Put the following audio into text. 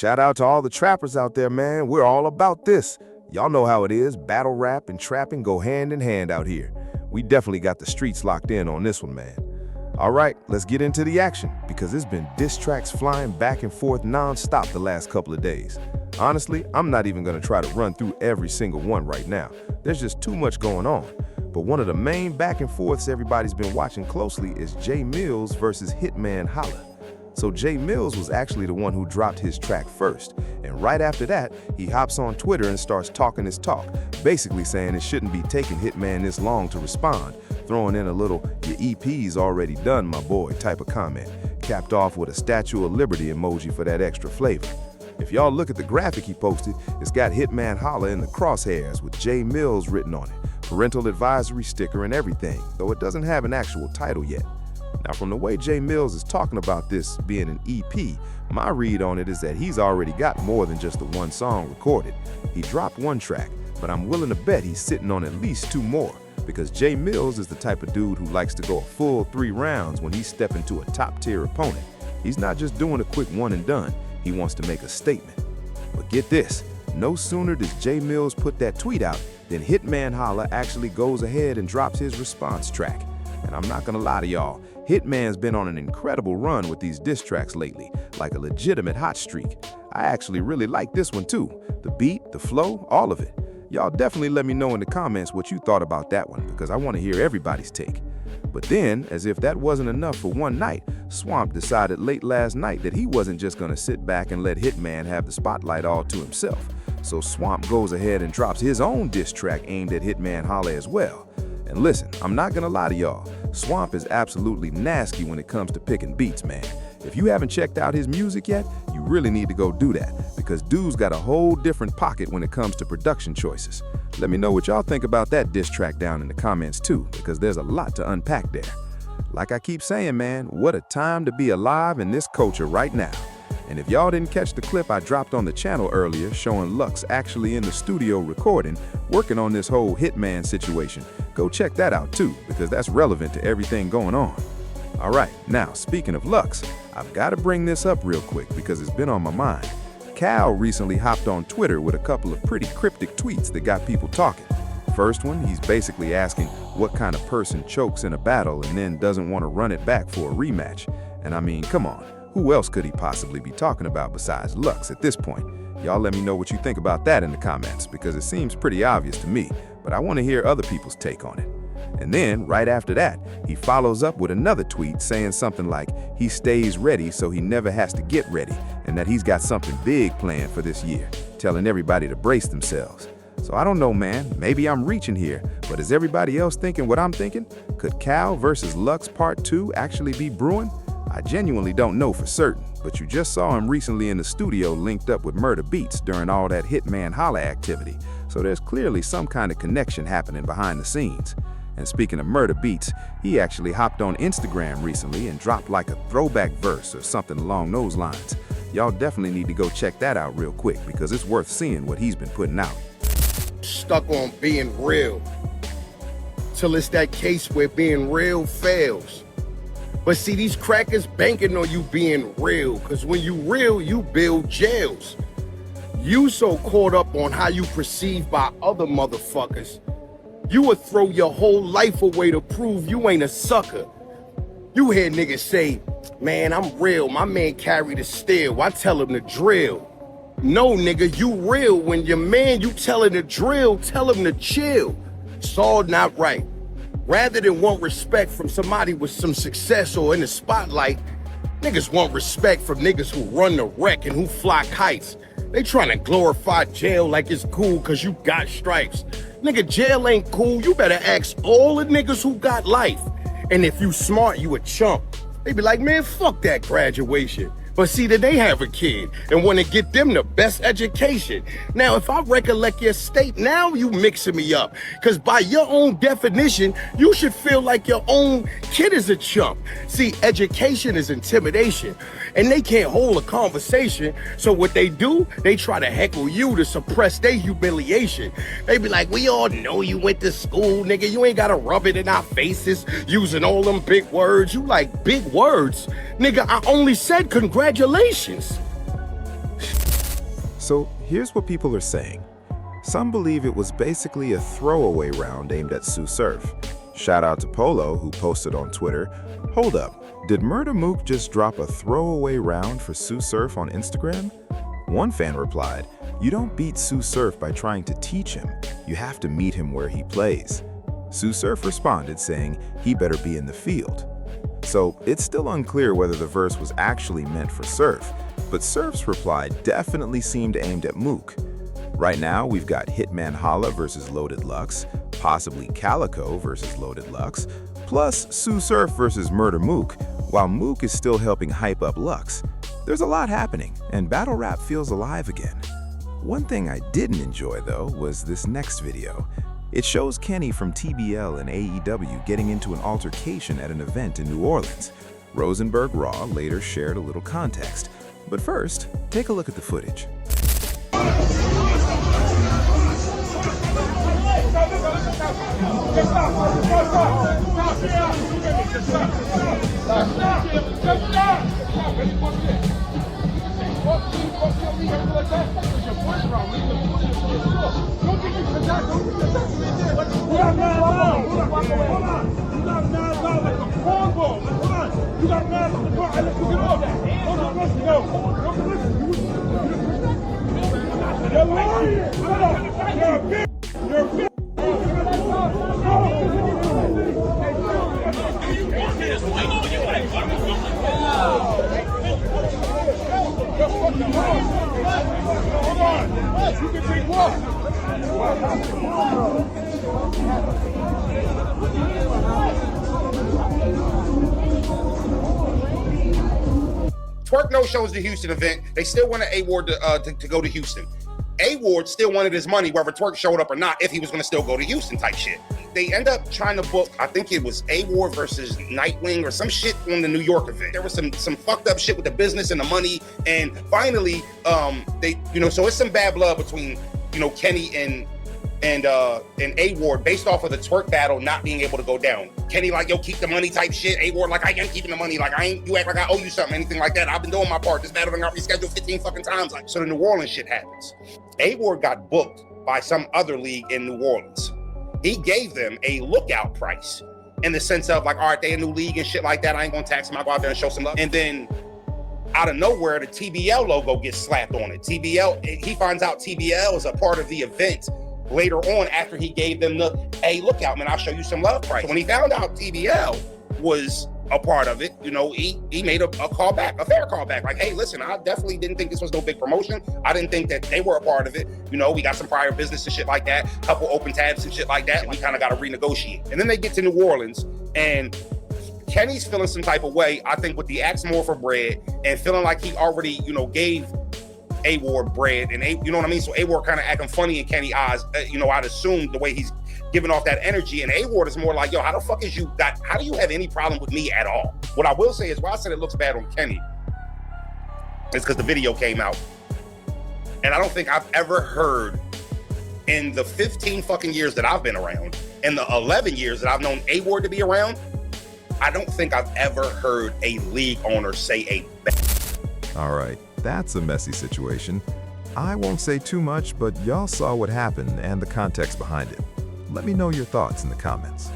shout out to all the trappers out there, man. We're all about this. Y'all know how it is. Battle rap and trapping go hand in hand out here. We definitely got the streets locked in on this one, man. All right, let's get into the action, because there's been diss tracks flying back and forth non-stop the last couple of days. Honestly, I'm not even gonna try to run through every single one right now. There's just too much going on. But one of the main back and forths everybody's been watching closely is Jay Mills versus Hitman Holla. So Jay Mills was actually the one who dropped his track first, and right after that, he hops on Twitter and starts talking his talk, basically saying it shouldn't be taking Hitman this long to respond, throwing in a little "your EP's already done, my boy" type of comment, capped off with a Statue of Liberty emoji for that extra flavor. If y'all look at the graphic he posted, it's got Hitman Holla in the crosshairs with Jay Mills written on it, parental advisory sticker and everything, though it doesn't have an actual title yet. Now, from the way Jay Mills is talking about this being an EP, my read on it is that he's already got more than just the one song recorded. He dropped one track, but I'm willing to bet he's sitting on at least 2 more, because Jay Mills is the type of dude who likes to go a full 3 rounds when he's stepping to a top-tier opponent. He's not just doing a quick one and done, he wants to make a statement. But get this, no sooner does Jay Mills put that tweet out than Hitman Holla actually goes ahead and drops his response track. And I'm not gonna lie to y'all, Hitman's been on an incredible run with these diss tracks lately, like a legitimate hot streak. I actually really like this one too. The beat, the flow, all of it. Y'all definitely let me know in the comments what you thought about that one, because I want to hear everybody's take. But then, as if that wasn't enough for one night, Swamp decided late last night that he wasn't just gonna sit back and let Hitman have the spotlight all to himself. So Swamp goes ahead and drops his own diss track aimed at Hitman Holla as well. And listen, I'm not gonna lie to y'all, Swamp is absolutely nasty when it comes to picking beats, man. If you haven't checked out his music yet, you really need to go do that, because dude's got a whole different pocket when it comes to production choices. Let me know what y'all think about that diss track down in the comments too, because there's a lot to unpack there. Like I keep saying, man, what a time to be alive in this culture right now. And if y'all didn't catch the clip I dropped on the channel earlier showing Lux actually in the studio recording, working on this whole Hitman situation, go check that out too, because that's relevant to everything going on. All right, now speaking of Lux, I've got to bring this up real quick because it's been on my mind. Cal recently hopped on Twitter with a couple of pretty cryptic tweets that got people talking. First one, he's basically asking what kind of person chokes in a battle and then doesn't want to run it back for a rematch. And I mean, come on. Who else could he possibly be talking about besides Lux at this point? Y'all let me know what you think about that in the comments, because it seems pretty obvious to me, but I want to hear other people's take on it. And then, right after that, he follows up with another tweet saying something like he stays ready so he never has to get ready, and that he's got something big planned for this year, telling everybody to brace themselves. So I don't know, man, maybe I'm reaching here, but is everybody else thinking what I'm thinking? Could Cal versus Lux Part 2 actually be brewing? I genuinely don't know for certain, but you just saw him recently in the studio linked up with Murda Beats during all that Hitman Holla activity, so there's clearly some kind of connection happening behind the scenes. And speaking of Murda Beats, he actually hopped on Instagram recently and dropped like a throwback verse or something along those lines. Y'all definitely need to go check that out real quick, because it's worth seeing what he's been putting out. Stuck on being real, till it's that case where being real fails. But see, these crackers banking on you being real, because when you real, you build jails. You so caught up on how you perceived by other motherfuckers, you would throw your whole life away to prove you ain't a sucker. You hear niggas say, man, I'm real, my man carry the steel, I tell him to drill. No, nigga, you real. When your man you tell him to drill, tell him to chill. It's all not right. Rather than want respect from somebody with some success or in the spotlight, niggas want respect from niggas who run the wreck and who fly kites. They trying to glorify jail like it's cool cause you got stripes. Nigga, jail ain't cool. You better ask all the niggas who got life. And if you smart, you a chump. They be like, man, fuck that graduation. But see that they have a kid and want to get them the best education. Now, if I recollect your state, now you mixing me up. Because by your own definition, you should feel like your own kid is a chump. See, education is intimidation. And they can't hold a conversation. So what they do, they try to heckle you to suppress their humiliation. They be like, we all know you went to school, nigga. You ain't got to rub it in our faces using all them big words. You like big words. Nigga, I only said congratulations. So here's what people are saying. Some believe it was basically a throwaway round aimed at Tsu Surf. Shout out to Polo, who posted on Twitter, "Hold up, did Murda Mook just drop a throwaway round for Tsu Surf on Instagram?" One fan replied, "You don't beat Tsu Surf by trying to teach him. You have to meet him where he plays." Tsu Surf responded saying he better be in the field. So it's still unclear whether the verse was actually meant for Surf, but Surf's reply definitely seemed aimed at Mook. Right now, we've got Hitman Holla versus Loaded Lux, possibly Calico versus Loaded Lux, plus Tsu Surf versus Murda Mook, while Mook is still helping hype up Lux. There's a lot happening, and battle rap feels alive again. One thing I didn't enjoy, though, was this next video. It shows Kenny from TBL and AEW getting into an altercation at an event in New Orleans. Rosenberg Raw later shared a little context. But first, take a look at the footage. Twerk no shows the Houston event. They still wanted A-Ward to go to Houston. A-Ward still wanted his money whether Twerk showed up or not, if he was going to still go to Houston type shit. They end up trying to book, I think it was A-Ward versus Nightwing or some shit on the New York event. There was some fucked up shit with the business and the money, and finally, they, so it's some bad blood between, Kenny and A-Ward based off of the Twerk battle not being able to go down. Kenny like, yo, keep the money type shit. A-Ward like, I ain't keeping the money. Like, you act like I owe you something, anything like that. I've been doing my part. This battle done got rescheduled 15 fucking times. Like, so the New Orleans shit happens. A-Ward got booked by some other league in New Orleans. He gave them a lookout price in the sense of like, all right, they a new league and shit like that. I ain't gonna tax them. I'll go out there and show some love. And then out of nowhere, the TBL logo gets slapped on it. TBL, he finds out TBL is a part of the event later on after he gave them the, hey, look out, man, I'll show you some love price. So when he found out TBL was a part of it, he made a callback, a fair callback. Like, hey, listen, I definitely didn't think this was no big promotion. I didn't think that they were a part of it. We got some prior business and shit like that, couple open tabs and shit like that. And we kind of got to renegotiate. And then they get to New Orleans and Kenny's feeling some type of way, I think, with the ask more for bread and feeling like he already, gave A-Ward bread and you know what I mean? So A-Ward kind of acting funny in Kenny's eyes, I'd assume the way he's giving off that energy, and A-Ward is more like, yo, how do you have any problem with me at all? What I will say is, why I said it looks bad on Kenny is because the video came out. And I don't think I've ever heard in the 15 fucking years that I've been around, in the 11 years that I've known A-Ward to be around, I don't think I've ever heard a league owner say a All right, that's a messy situation. I won't say too much, but y'all saw what happened and the context behind it. Let me know your thoughts in the comments.